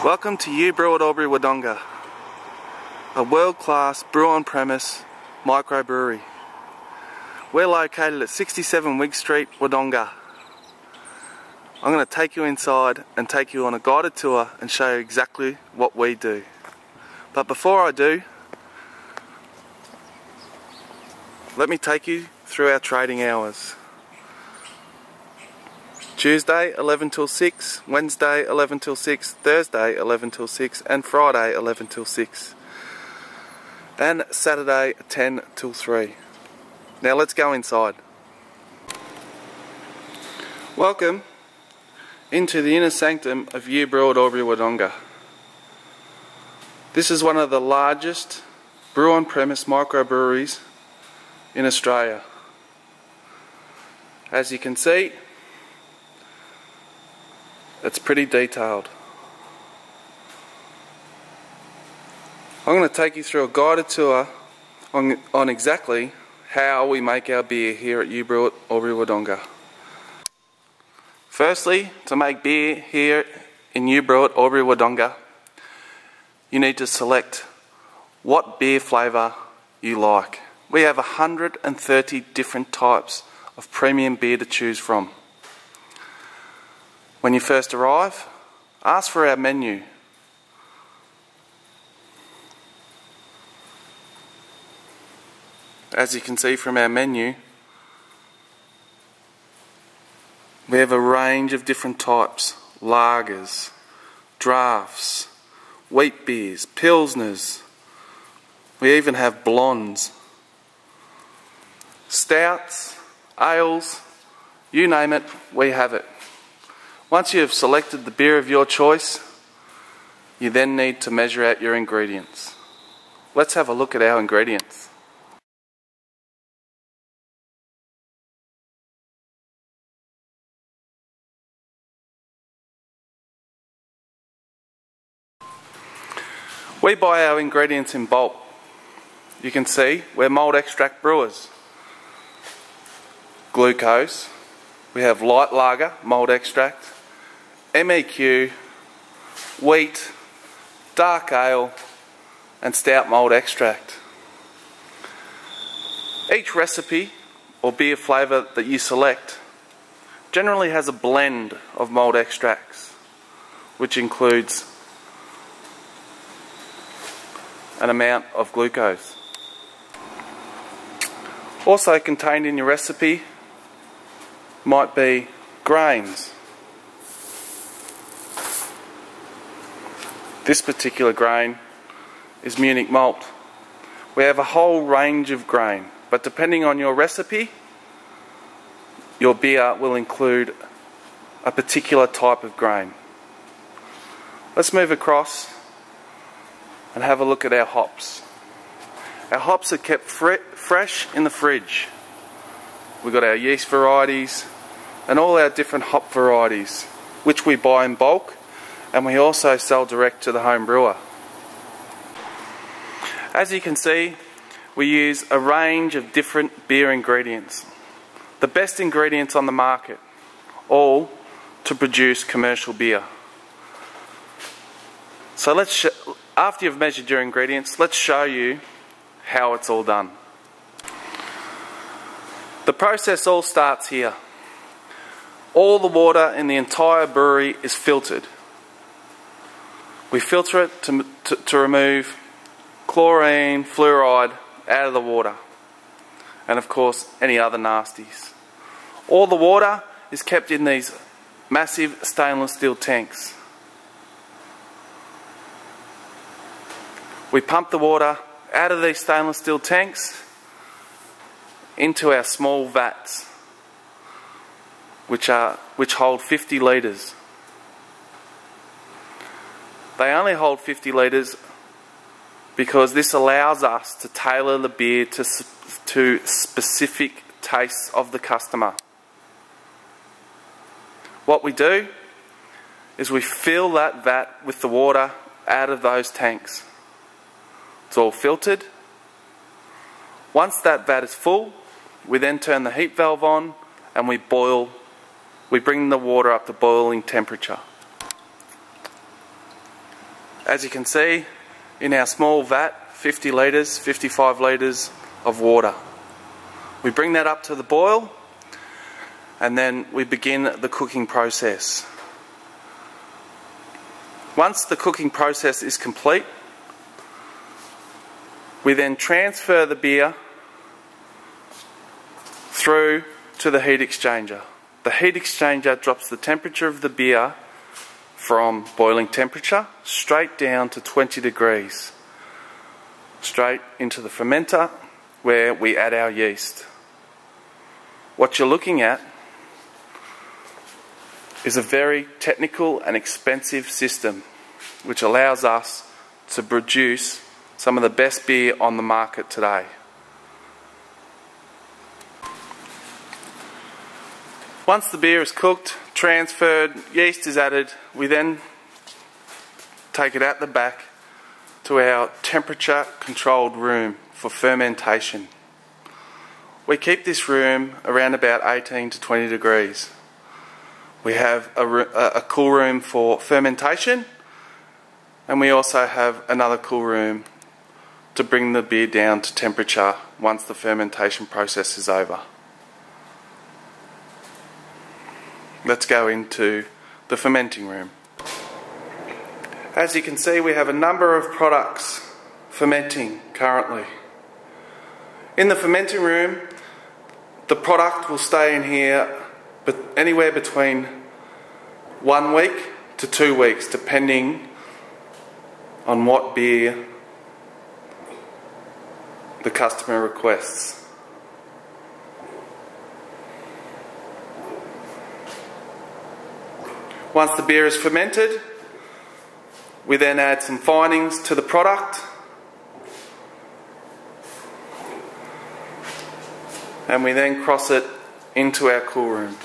Welcome to You Brew at Albury, Wodonga, a world-class brew-on-premise microbrewery. We're located at 67 Wigg Street, Wodonga. I'm going to take you inside and take you on a guided tour and show you exactly what we do. But before I do, let me take you through our trading hours. Tuesday 11 till 6, Wednesday 11 till 6, Thursday 11 till 6 and Friday 11 till 6 and Saturday 10 till 3. Now let's go inside. Welcome into the inner sanctum of You Brew at Albury, Wodonga. This is one of the largest brew-on-premise microbreweries in Australia. As you can see, it's pretty detailed. I'm going to take you through a guided tour on exactly how we make our beer here at You Brew at Albury, Wodonga. Firstly, to make beer here in You Brew at Albury, Wodonga, you need to select what beer flavour you like. We have 130 different types of premium beer to choose from. When you first arrive, ask for our menu. As you can see from our menu, we have a range of different types: lagers, drafts, wheat beers, pilsners. We even have blondes, stouts, ales, you name it, we have it. Once you have selected the beer of your choice, you then need to measure out your ingredients. Let's have a look at our ingredients. We buy our ingredients in bulk. You can see we're malt extract brewers. Glucose, we have light lager, malt extract, MEQ, wheat, dark ale and stout malt extract. Each recipe or beer flavour that you select generally has a blend of malt extracts, which includes an amount of glucose. Also contained in your recipe might be grains. This particular grain is Munich malt. We have a whole range of grain, but depending on your recipe, your beer will include a particular type of grain. Let's move across and have a look at our hops. Our hops are kept fresh in the fridge. We've got our yeast varieties and all our different hop varieties, which we buy in bulk, and we also sell direct to the home brewer. As you can see, we use a range of different beer ingredients. The best ingredients on the market, all to produce commercial beer. So after you've measured your ingredients, let's show you how it's all done. The process all starts here. All the water in the entire brewery is filtered. We filter it to remove chlorine, fluoride out of the water, and of course any other nasties. All the water is kept in these massive stainless steel tanks. We pump the water out of these stainless steel tanks into our small vats, which hold 50 litres. They only hold 50 litres because this allows us to tailor the beer to specific tastes of the customer. What we do is we fill that vat with the water out of those tanks. It's all filtered. Once that vat is full, we then turn the heat valve on and we bring the water up to boiling temperature. As you can see, in our small vat, 50 litres, 55 litres of water. We bring that up to the boil, and then we begin the cooking process. Once the cooking process is complete, we then transfer the beer through to the heat exchanger. The heat exchanger drops the temperature of the beer from boiling temperature straight down to 20 degrees, straight into the fermenter where we add our yeast. What you're looking at is a very technical and expensive system which allows us to produce some of the best beer on the market today. Once the beer is cooked, transferred, yeast is added, we then take it out the back to our temperature controlled room for fermentation. We keep this room around about 18 to 20 degrees. We have a cool room for fermentation, and we also have another cool room to bring the beer down to temperature once the fermentation process is over. Let's go into the fermenting room. As you can see, we have a number of products fermenting currently. In the fermenting room, the product will stay in here anywhere between 1 week to 2 weeks, depending on what beer the customer requests. Once the beer is fermented, we then add some finings to the product, and we then cross it into our cool room.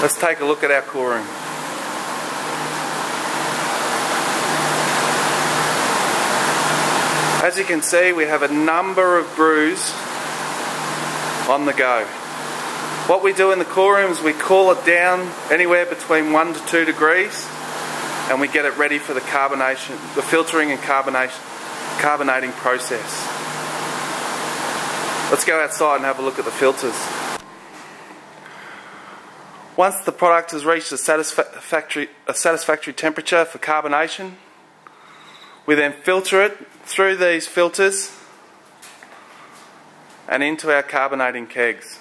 Let's take a look at our cool room. As you can see, we have a number of brews on the go. What we do in the cool room is we cool it down anywhere between 1 to 2 degrees, and we get it ready for the carbonation, the filtering and carbonating process. Let's go outside and have a look at the filters. Once the product has reached a satisfactory temperature for carbonation, we then filter it through these filters and into our carbonating kegs.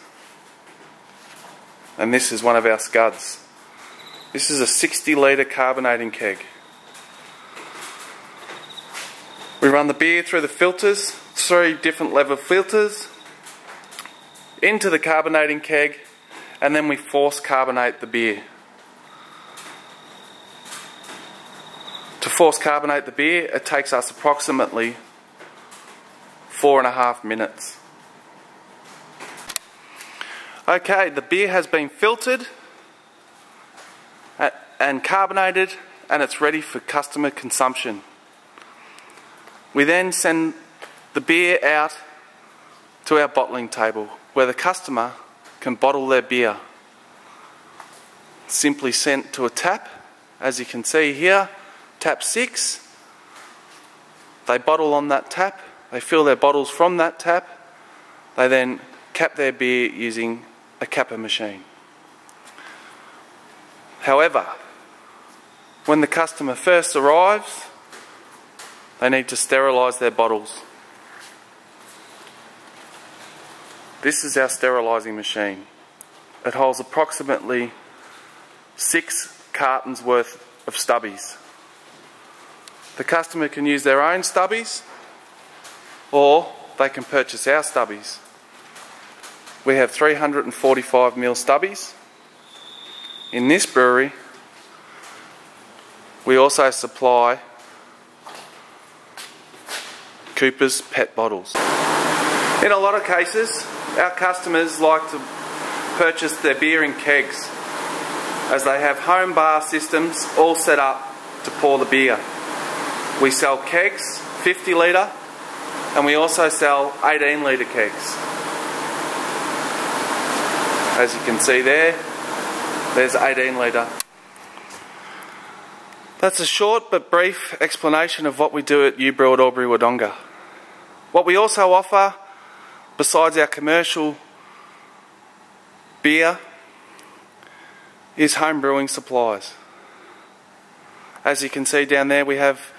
And this is one of our scuds. This is a 60 litre carbonating keg. We run the beer through the filters, 3 different level filters, into the carbonating keg, and then we force carbonate the beer. To force carbonate the beer, it takes us approximately 4.5 minutes. Okay, the beer has been filtered and carbonated, and it's ready for customer consumption. We then send the beer out to our bottling table where the customer can bottle their beer. Simply sent to a tap, as you can see here, tap 6. They bottle on that tap, they fill their bottles from that tap, they then cap their beer using a capper machine. However, when the customer first arrives, they need to sterilise their bottles. This is our sterilising machine. It holds approximately 6 cartons worth of stubbies. The customer can use their own stubbies, or they can purchase our stubbies. We have 345ml stubbies. In this brewery, we also supply Cooper's PET bottles. In a lot of cases, our customers like to purchase their beer in kegs, as they have home bar systems all set up to pour the beer. We sell kegs, 50 litre, and we also sell 18 litre kegs. As you can see there, There's 18 litre. That's a short but brief explanation of what we do at Brew at Albury, Wodonga. What we also offer, besides our commercial beer, is home brewing supplies. As you can see down there, we have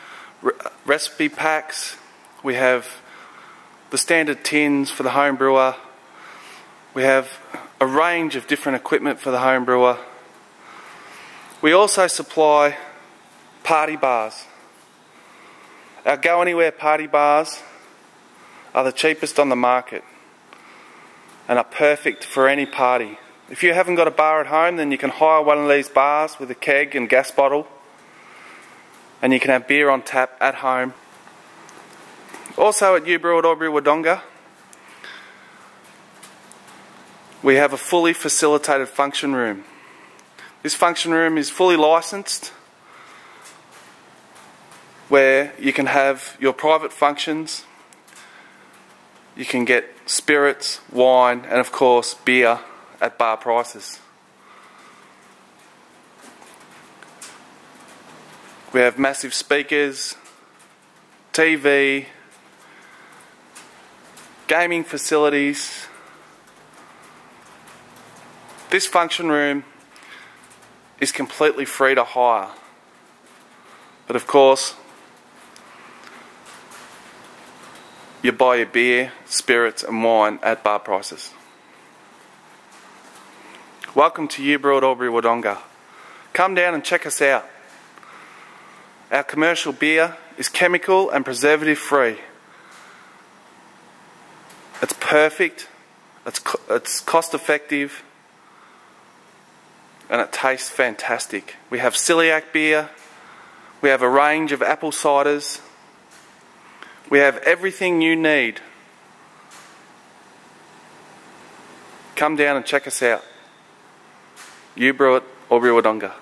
recipe packs, we have the standard tins for the home brewer, we have a range of different equipment for the home brewer. We also supply party bars. Our Go Anywhere party bars are the cheapest on the market and are perfect for any party. If you haven't got a bar at home, then you can hire one of these bars with a keg and gas bottle, and you can have beer on tap at home. Also at Brew at Albury, Wodonga, we have a fully facilitated function room. This function room is fully licensed, where you can have your private functions. You can get spirits, wine, and of course beer at bar prices. We have massive speakers, TV, gaming facilities. This function room is completely free to hire, but of course you buy your beer, spirits and wine at bar prices. Welcome to Brew at Albury, Wodonga. Come down and check us out. Our commercial beer is chemical and preservative free. It's perfect, it's cost effective, and it tastes fantastic. We have celiac beer, we have a range of apple ciders, we have everything you need. Come down and check us out. Brew at Albury, Wodonga.